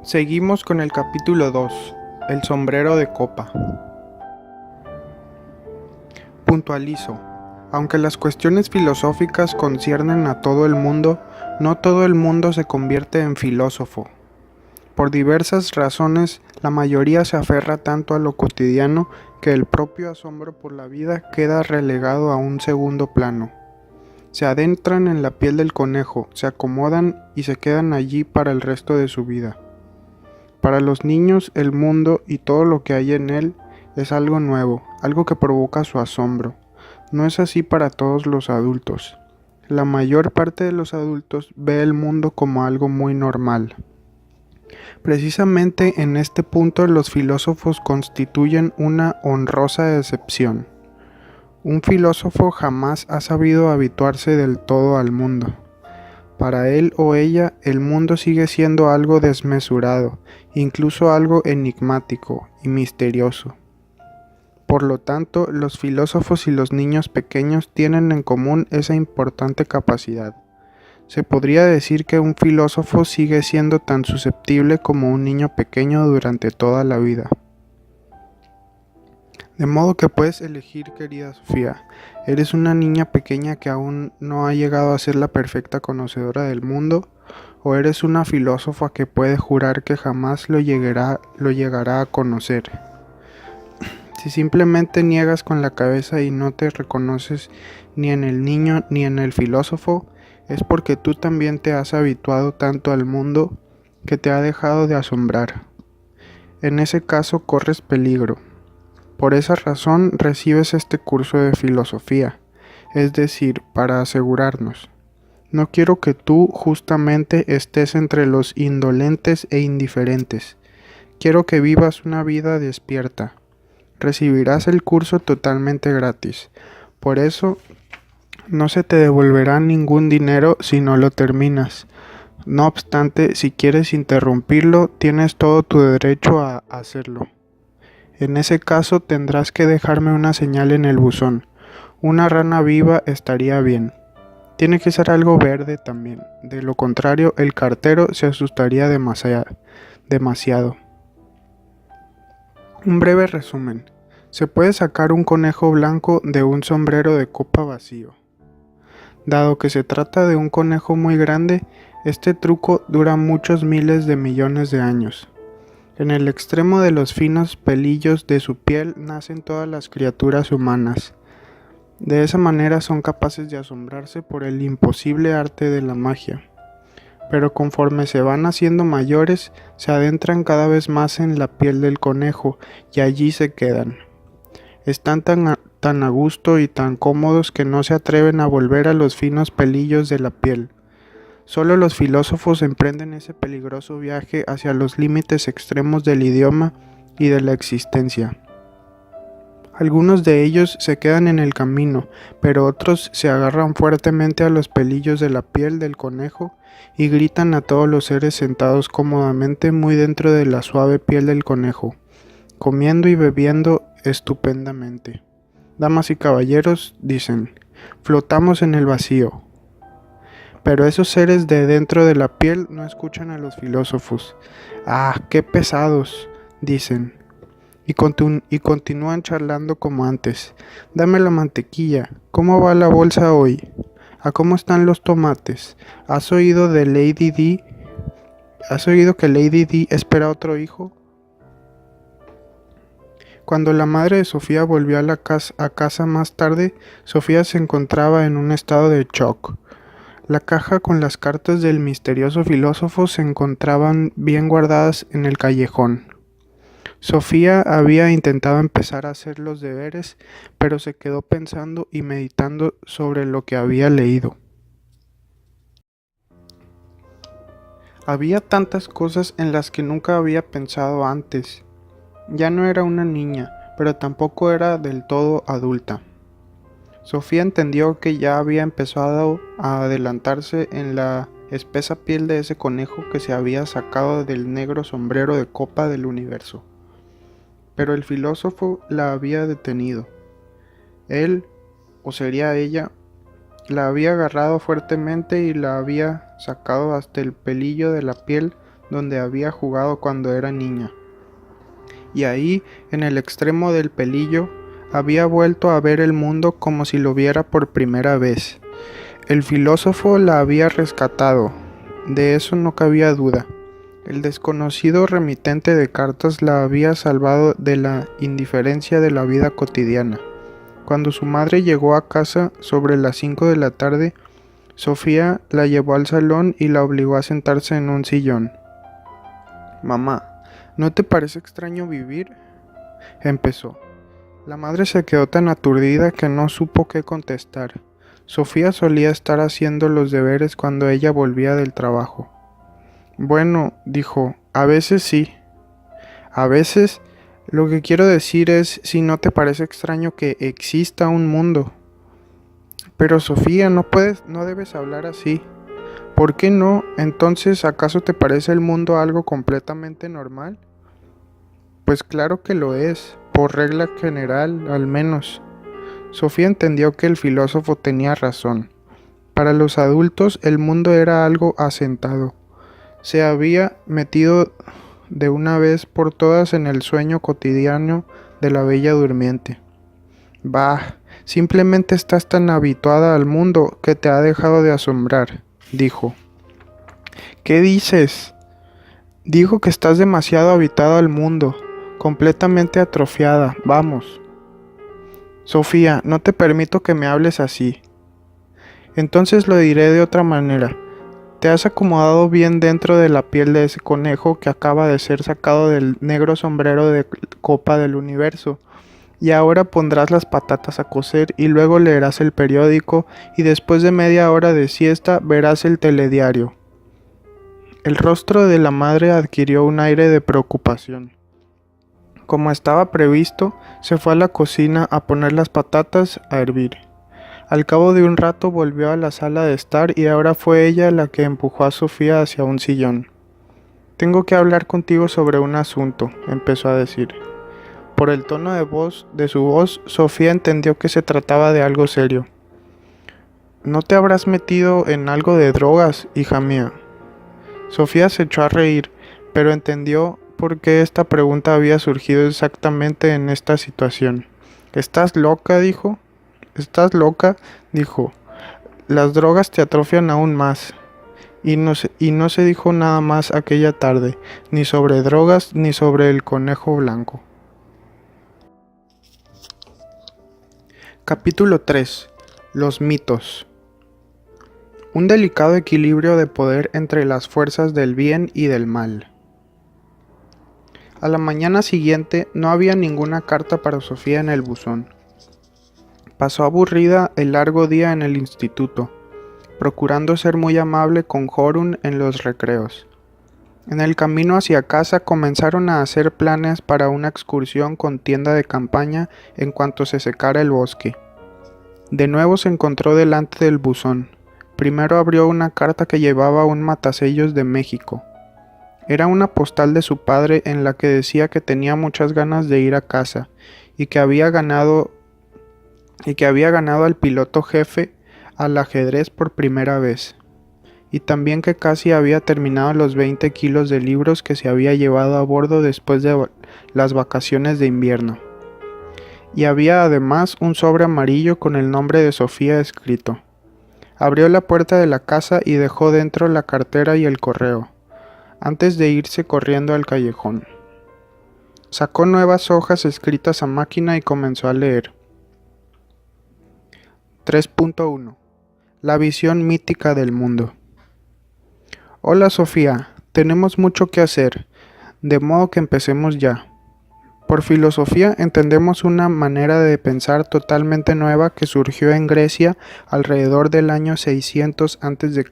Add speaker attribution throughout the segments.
Speaker 1: Seguimos con el capítulo 2, el sombrero de copa. Puntualizo. Aunque las cuestiones filosóficas conciernen a todo el mundo, no todo el mundo se convierte en filósofo. Por diversas razones, la mayoría se aferra tanto a lo cotidiano que el propio asombro por la vida queda relegado a un segundo plano. Se adentran en la piel del conejo, se acomodan y se quedan allí para el resto de su vida. Para los niños, el mundo y todo lo que hay en él es algo nuevo, algo que provoca su asombro. No es así para todos los adultos. La mayor parte de los adultos ve el mundo como algo muy normal. Precisamente en este punto los filósofos constituyen una honrosa excepción. Un filósofo jamás ha sabido habituarse del todo al mundo. Para él o ella, el mundo sigue siendo algo desmesurado, incluso algo enigmático y misterioso. Por lo tanto, los filósofos y los niños pequeños tienen en común esa importante capacidad. Se podría decir que un filósofo sigue siendo tan susceptible como un niño pequeño durante toda la vida. De modo que puedes elegir, querida Sofía. ¿Eres una niña pequeña que aún no ha llegado a ser la perfecta conocedora del mundo? ¿O eres una filósofa que puede jurar que jamás lo llegará a conocer? Si simplemente niegas con la cabeza y no te reconoces ni en el niño ni en el filósofo, es porque tú también te has habituado tanto al mundo que te ha dejado de asombrar. En ese caso corres peligro. Por esa razón recibes este curso de filosofía, es decir, para asegurarnos. No quiero que tú justamente estés entre los indolentes e indiferentes. Quiero que vivas una vida despierta. Recibirás el curso totalmente gratis. Por eso, no se te devolverá ningún dinero si no lo terminas. No obstante, si quieres interrumpirlo, tienes todo tu derecho a hacerlo. En ese caso tendrás que dejarme una señal en el buzón. Una rana viva estaría bien. Tiene que ser algo verde también. De lo contrario, el cartero se asustaría demasiado. Un breve resumen. Se puede sacar un conejo blanco de un sombrero de copa vacío. Dado que se trata de un conejo muy grande, este truco dura muchos miles de millones de años. En el extremo de los finos pelillos de su piel nacen todas las criaturas humanas. De esa manera son capaces de asombrarse por el imposible arte de la magia. Pero conforme se van haciendo mayores, se adentran cada vez más en la piel del conejo y allí se quedan. Están tan a gusto y tan cómodos que no se atreven a volver a los finos pelillos de la piel. Solo los filósofos emprenden ese peligroso viaje hacia los límites extremos del idioma y de la existencia. Algunos de ellos se quedan en el camino, pero otros se agarran fuertemente a los pelillos de la piel del conejo y gritan a todos los seres sentados cómodamente muy dentro de la suave piel del conejo, comiendo y bebiendo estupendamente. Damas y caballeros, dicen, flotamos en el vacío. Pero esos seres de dentro de la piel no escuchan a los filósofos. ¡Ah, qué pesados!, dicen. Y continúan charlando como antes. Dame la mantequilla. ¿Cómo va la bolsa hoy? ¿A cómo están los tomates? ¿Has oído de Lady Di? ¿Has oído que Lady Di espera otro hijo? Cuando la madre de Sofía volvió a casa más tarde, Sofía se encontraba en un estado de shock. La caja con las cartas del misterioso filósofo se encontraban bien guardadas en el callejón. Sofía había intentado empezar a hacer los deberes, pero se quedó pensando y meditando sobre lo que había leído. Había tantas cosas en las que nunca había pensado antes. Ya no era una niña, pero tampoco era del todo adulta. Sofía entendió que ya había empezado a adelantarse en la espesa piel de ese conejo que se había sacado del negro sombrero de copa del universo. Pero el filósofo la había detenido. Él, o sería ella, la había agarrado fuertemente y la había sacado hasta el pelillo de la piel donde había jugado cuando era niña. Y ahí, en el extremo del pelillo, había vuelto a ver el mundo como si lo viera por primera vez. El filósofo la había rescatado, de eso no cabía duda. El desconocido remitente de cartas la había salvado de la indiferencia de la vida cotidiana. Cuando su madre llegó a casa sobre las 5 de la tarde, Sofía la llevó al salón y la obligó a sentarse en un sillón. «Mamá, ¿no te parece extraño vivir?», empezó. La madre se quedó tan aturdida que no supo qué contestar. Sofía solía estar haciendo los deberes cuando ella volvía del trabajo. «Bueno», dijo, «a veces sí. A veces, lo que quiero decir es si no te parece extraño que exista un mundo». «Pero Sofía, no debes hablar así». «¿Por qué no? Entonces, ¿acaso te parece el mundo algo completamente normal?». «Pues claro que lo es, por regla general, al menos». Sofía entendió que el filósofo tenía razón. Para los adultos el mundo era algo asentado. Se había metido de una vez por todas en el sueño cotidiano de la bella durmiente. «Bah, simplemente estás tan habituada al mundo que te ha dejado de asombrar», dijo. «¿Qué dices?». «Digo que estás demasiado habituada al mundo, completamente atrofiada, vamos». «Sofía, no te permito que me hables así». «Entonces lo diré de otra manera. Te has acomodado bien dentro de la piel de ese conejo que acaba de ser sacado del negro sombrero de copa del universo. Y ahora pondrás las patatas a cocer y luego leerás el periódico y después de media hora de siesta verás el telediario». El rostro de la madre adquirió un aire de preocupación. Como estaba previsto, se fue a la cocina a poner las patatas a hervir. Al cabo de un rato volvió a la sala de estar y ahora fue ella la que empujó a Sofía hacia un sillón. «Tengo que hablar contigo sobre un asunto», empezó a decir. Por el tono de su voz, Sofía entendió que se trataba de algo serio. «¿No te habrás metido en algo de drogas, hija mía?». Sofía se echó a reír, pero entendió por qué esta pregunta había surgido exactamente en esta situación. «¿Estás loca?», dijo. «¿Estás loca?», dijo. «Las drogas te atrofian aún más». Y no se dijo nada más aquella tarde, ni sobre drogas ni sobre el conejo blanco. Capítulo 3. Los mitos. Un delicado equilibrio de poder entre las fuerzas del bien y del mal. A la mañana siguiente no había ninguna carta para Sofía en el buzón. Pasó aburrida el largo día en el instituto, procurando ser muy amable con Jorun en los recreos. En el camino hacia casa comenzaron a hacer planes para una excursión con tienda de campaña en cuanto se secara el bosque. De nuevo se encontró delante del buzón. Primero abrió una carta que llevaba un matasellos de México. Era una postal de su padre en la que decía que tenía muchas ganas de ir a casa y que había ganado al piloto jefe al ajedrez por primera vez, y también que casi había terminado los 20 kilos de libros que se había llevado a bordo después de las vacaciones de invierno. Y había además un sobre amarillo con el nombre de Sofía escrito. Abrió la puerta de la casa y dejó dentro la cartera y el correo, antes de irse corriendo al callejón. Sacó nuevas hojas escritas a máquina y comenzó a leer. 3.1. La visión mítica del mundo. Hola Sofía, tenemos mucho que hacer, de modo que empecemos ya. Por filosofía entendemos una manera de pensar totalmente nueva que surgió en Grecia alrededor del año 600 a.C.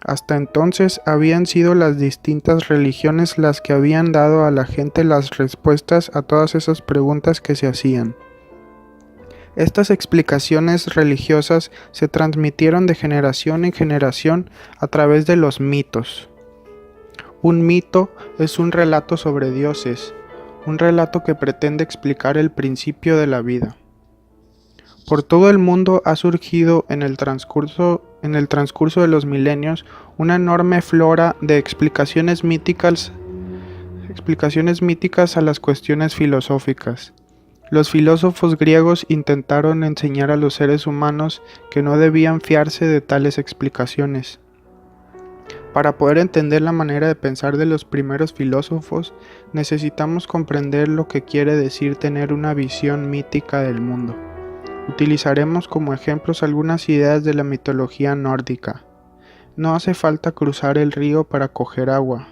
Speaker 1: Hasta entonces habían sido las distintas religiones las que habían dado a la gente las respuestas a todas esas preguntas que se hacían. Estas explicaciones religiosas se transmitieron de generación en generación a través de los mitos. Un mito es un relato sobre dioses, un relato que pretende explicar el principio de la vida. Por todo el mundo ha surgido en el transcurso en el transcurso de los milenios, una enorme flora de explicaciones míticas a las cuestiones filosóficas. Los filósofos griegos intentaron enseñar a los seres humanos que no debían fiarse de tales explicaciones. Para poder entender la manera de pensar de los primeros filósofos, necesitamos comprender lo que quiere decir tener una visión mítica del mundo. Utilizaremos como ejemplos algunas ideas de la mitología nórdica. No hace falta cruzar el río para coger agua.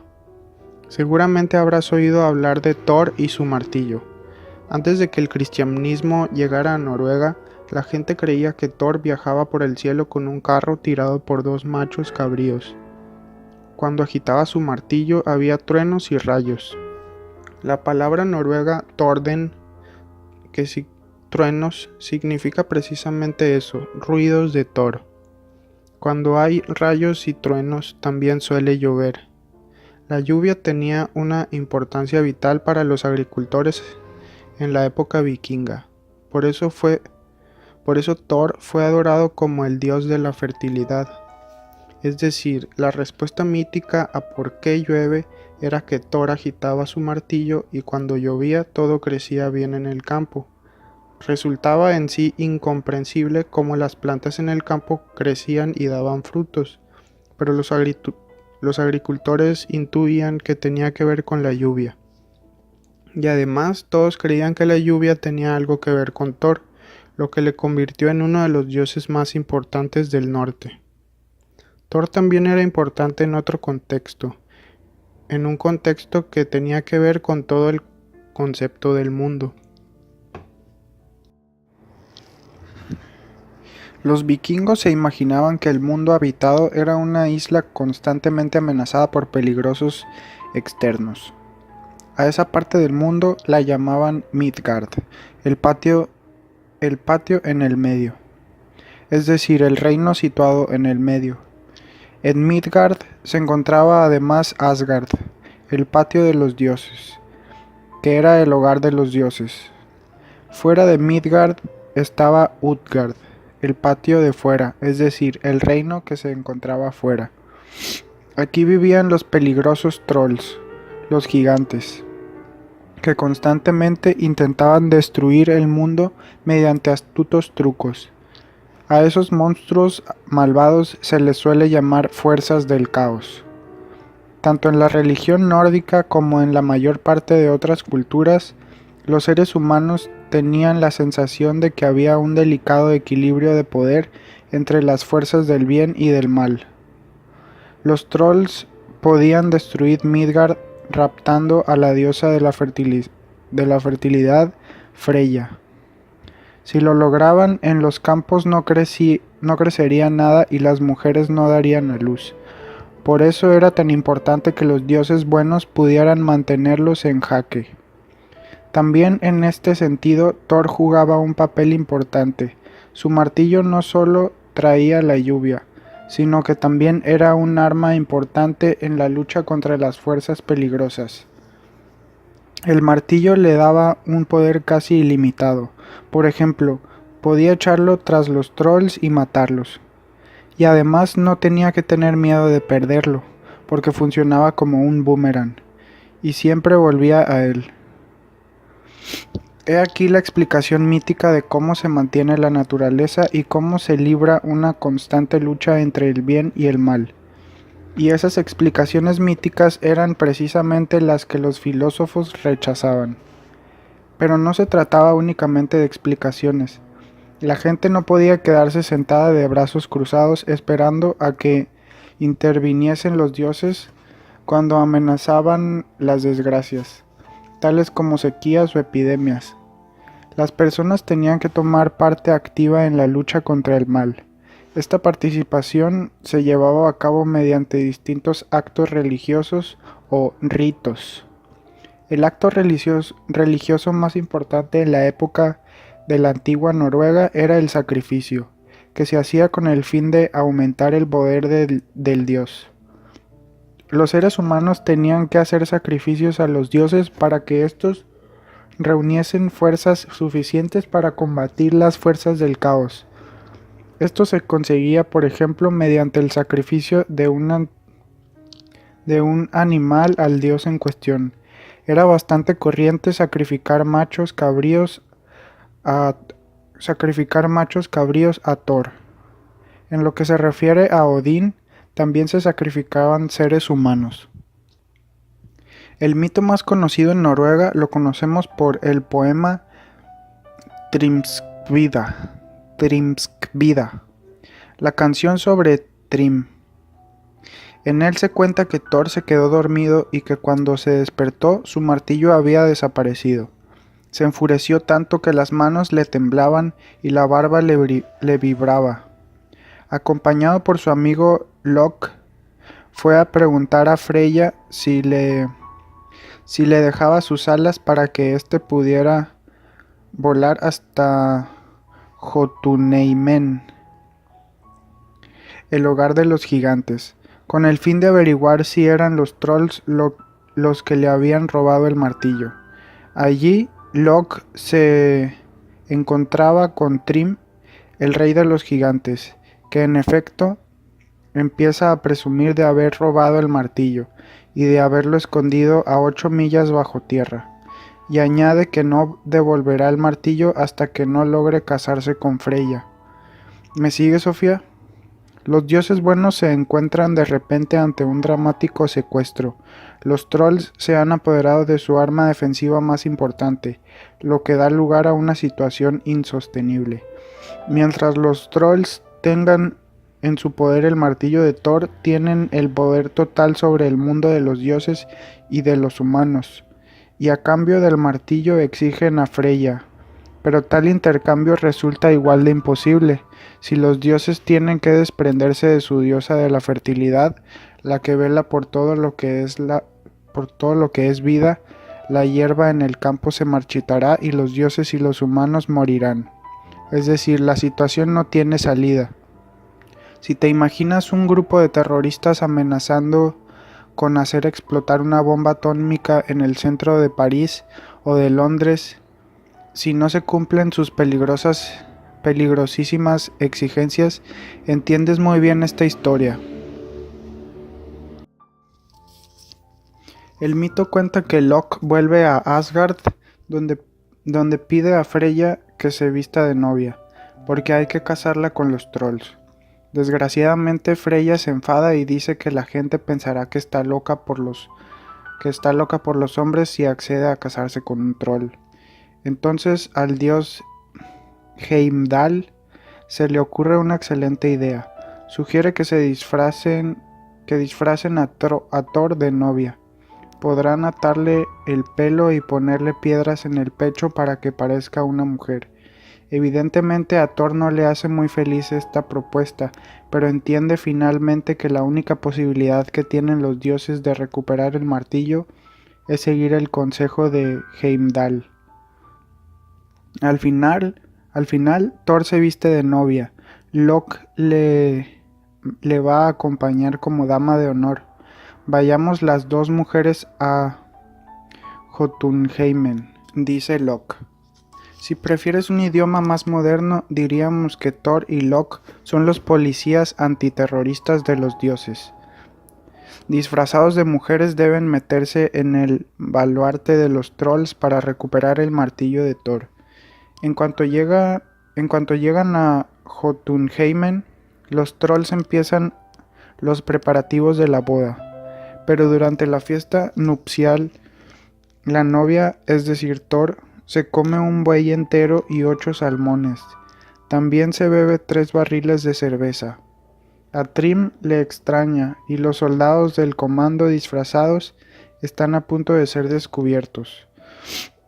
Speaker 1: Seguramente habrás oído hablar de Thor y su martillo. Antes de que el cristianismo llegara a Noruega, la gente creía que Thor viajaba por el cielo con un carro tirado por dos machos cabríos. Cuando agitaba su martillo había truenos y rayos. La palabra noruega Torden, truenos, significa precisamente eso, ruidos de Thor. Cuando hay rayos y truenos también suele llover. La lluvia tenía una importancia vital para los agricultores en la época vikinga. Por eso Thor fue adorado como el dios de la fertilidad. Es decir, la respuesta mítica a por qué llueve era que Thor agitaba su martillo y cuando llovía todo crecía bien en el campo. Resultaba en sí incomprensible cómo las plantas en el campo crecían y daban frutos, pero los agricultores intuían que tenía que ver con la lluvia. Y además todos creían que la lluvia tenía algo que ver con Thor, lo que le convirtió en uno de los dioses más importantes del norte. Thor también era importante en otro contexto, en un contexto que tenía que ver con todo el concepto del mundo. Los vikingos se imaginaban que el mundo habitado era una isla constantemente amenazada por peligrosos externos. A esa parte del mundo la llamaban Midgard, el patio en el medio, es decir, el reino situado en el medio. En Midgard se encontraba además Asgard, el patio de los dioses, que era el hogar de los dioses. Fuera de Midgard estaba Utgard, el patio de fuera, es decir, el reino que se encontraba fuera. Aquí vivían los peligrosos trolls, los gigantes, que constantemente intentaban destruir el mundo mediante astutos trucos. A esos monstruos malvados se les suele llamar fuerzas del caos. Tanto en la religión nórdica como en la mayor parte de otras culturas, los seres humanos tenían la sensación de que había un delicado equilibrio de poder entre las fuerzas del bien y del mal. Los trolls podían destruir Midgard raptando a la diosa de la fertilidad, Freya. Si lo lograban, en los campos no crecería nada y las mujeres no darían a luz. Por eso era tan importante que los dioses buenos pudieran mantenerlos en jaque. También en este sentido, Thor jugaba un papel importante. Su martillo no solo traía la lluvia, sino que también era un arma importante en la lucha contra las fuerzas peligrosas. El martillo le daba un poder casi ilimitado. Por ejemplo, podía echarlo tras los trolls y matarlos. Y además no tenía que tener miedo de perderlo, porque funcionaba como un boomerang, y siempre volvía a él. He aquí la explicación mítica de cómo se mantiene la naturaleza y cómo se libra una constante lucha entre el bien y el mal. Y esas explicaciones míticas eran precisamente las que los filósofos rechazaban. Pero no se trataba únicamente de explicaciones. La gente no podía quedarse sentada de brazos cruzados esperando a que interviniesen los dioses cuando amenazaban las desgracias, tales como sequías o epidemias. Las personas tenían que tomar parte activa en la lucha contra el mal. Esta participación se llevaba a cabo mediante distintos actos religiosos o ritos. El acto religioso más importante en la época de la antigua Noruega era el sacrificio, que se hacía con el fin de aumentar el poder del dios. Los seres humanos tenían que hacer sacrificios a los dioses para que éstos reuniesen fuerzas suficientes para combatir las fuerzas del caos. Esto se conseguía, por ejemplo, mediante el sacrificio de un animal al dios en cuestión. Era bastante corriente a, sacrificar machos cabríos a Thor. En lo que se refiere a Odín, también se sacrificaban seres humanos. El mito más conocido en Noruega lo conocemos por el poema Trimskvida, la canción sobre Trim. En él se cuenta que Thor se quedó dormido y que cuando se despertó su martillo había desaparecido. Se enfureció tanto que las manos le temblaban y la barba le vibraba. Acompañado por su amigo Loke, fue a preguntar a Freya si le dejaba sus alas para que éste pudiera volar hasta Jotunheimen, el hogar de los gigantes, con el fin de averiguar si eran los trolls los que le habían robado el martillo. Allí Loke se encontraba con Thrym, el rey de los gigantes, que en efecto empieza a presumir de haber robado el martillo y de haberlo escondido a 8 millas bajo tierra, y añade que no devolverá el martillo hasta que no logre casarse con Freya. ¿Me sigue, Sofía? Los dioses buenos se encuentran de repente ante un dramático secuestro. Los trolls se han apoderado de su arma defensiva más importante, lo que da lugar a una situación insostenible. Mientras los trolls tengan en su poder el martillo de Thor, tienen el poder total sobre el mundo de los dioses y de los humanos, y a cambio del martillo exigen a Freya. Pero tal intercambio resulta igual de imposible. Si los dioses tienen que desprenderse de su diosa de la fertilidad, la que vela por todo lo que es vida, la hierba en el campo se marchitará y los dioses y los humanos morirán. Es decir, la situación no tiene salida. Si te imaginas un grupo de terroristas amenazando con hacer explotar una bomba atómica en el centro de París o de Londres, si no se cumplen sus peligrosísimas exigencias, entiendes muy bien esta historia. El mito cuenta que Loke vuelve a Asgard, donde pide a Freya que se vista de novia, porque hay que casarla con los trolls. Desgraciadamente Freya se enfada y dice que la gente pensará que está loca por los hombres si accede a casarse con un troll. Entonces al dios Heimdall se le ocurre una excelente idea. Sugiere que disfracen a Thor de novia. Podrán atarle el pelo y ponerle piedras en el pecho para que parezca una mujer. Evidentemente a Thor no le hace muy feliz esta propuesta, pero entiende finalmente que la única posibilidad que tienen los dioses de recuperar el martillo es seguir el consejo de Heimdall. Al final, Thor se viste de novia. Loke le va a acompañar como dama de honor. Vayamos las dos mujeres a Jotunheimen, dice Loke. Si prefieres un idioma más moderno, diríamos que Thor y Loke son los policías antiterroristas de los dioses. Disfrazados de mujeres deben meterse en el baluarte de los trolls para recuperar el martillo de Thor. En cuanto llegan a Jotunheimen, los trolls empiezan los preparativos de la boda. Pero durante la fiesta nupcial, la novia, es decir Thor, se come un buey entero y 8 salmones. También se bebe 3 barriles de cerveza. A Thrym le extraña y los soldados del comando disfrazados están a punto de ser descubiertos.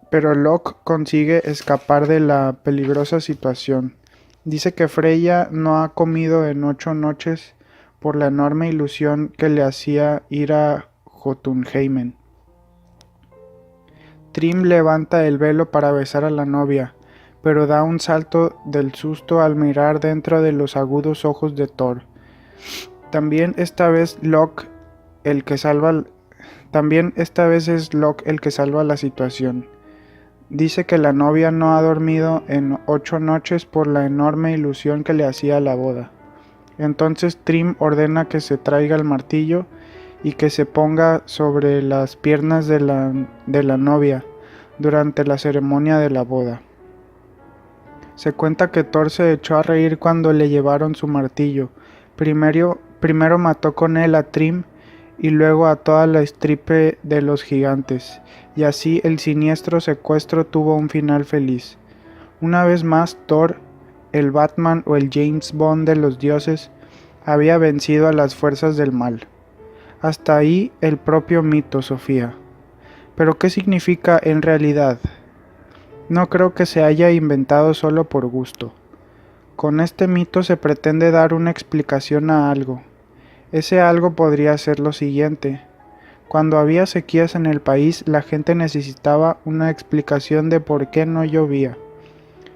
Speaker 1: Pero Loke consigue escapar de la peligrosa situación. Dice que Freya no ha comido en 8 noches por la enorme ilusión que le hacía ir a Jotunheimen. Thrym levanta el velo para besar a la novia, pero da un salto del susto al mirar dentro de los agudos ojos de Thor. También esta vez es Loke el que salva la situación. Dice que la novia no ha dormido en 8 noches por la enorme ilusión que le hacía la boda. Entonces Trim ordena que se traiga el martillo y que se ponga sobre las piernas de la novia durante la ceremonia de la boda. Se cuenta que Thor se echó a reír cuando le llevaron su martillo. Primero mató con él a Trim y luego a toda la estirpe de los gigantes, y así el siniestro secuestro tuvo un final feliz. Una vez más, Thor, el Batman o el James Bond de los dioses, había vencido a las fuerzas del mal. Hasta ahí el propio mito, Sofía. Pero ¿qué significa en realidad? No creo que se haya inventado solo por gusto. Con este mito se pretende dar una explicación a algo. Ese algo podría ser lo siguiente. Cuando había sequías en el país, la gente necesitaba una explicación de por qué no llovía.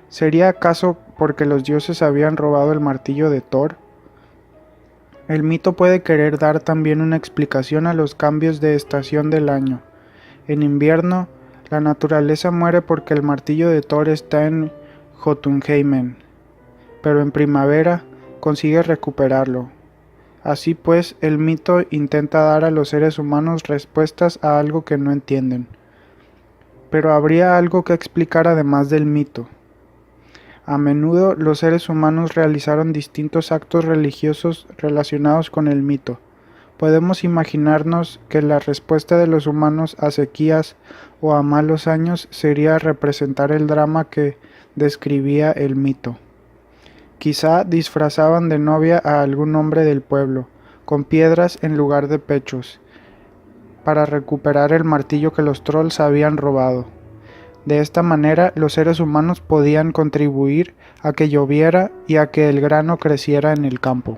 Speaker 1: ¿Sería acaso porque los dioses habían robado el martillo de Thor? El mito puede querer dar también una explicación a los cambios de estación del año. En invierno, la naturaleza muere porque el martillo de Thor está en Jotunheimen, pero en primavera consigue recuperarlo. Así pues, el mito intenta dar a los seres humanos respuestas a algo que no entienden. Pero habría algo que explicar además del mito. A menudo los seres humanos realizaron distintos actos religiosos relacionados con el mito. Podemos imaginarnos que la respuesta de los humanos a sequías o a malos años sería representar el drama que describía el mito. Quizá disfrazaban de novia a algún hombre del pueblo, con piedras en lugar de pechos, para recuperar el martillo que los trolls habían robado. De esta manera, los seres humanos podían contribuir a que lloviera y a que el grano creciera en el campo.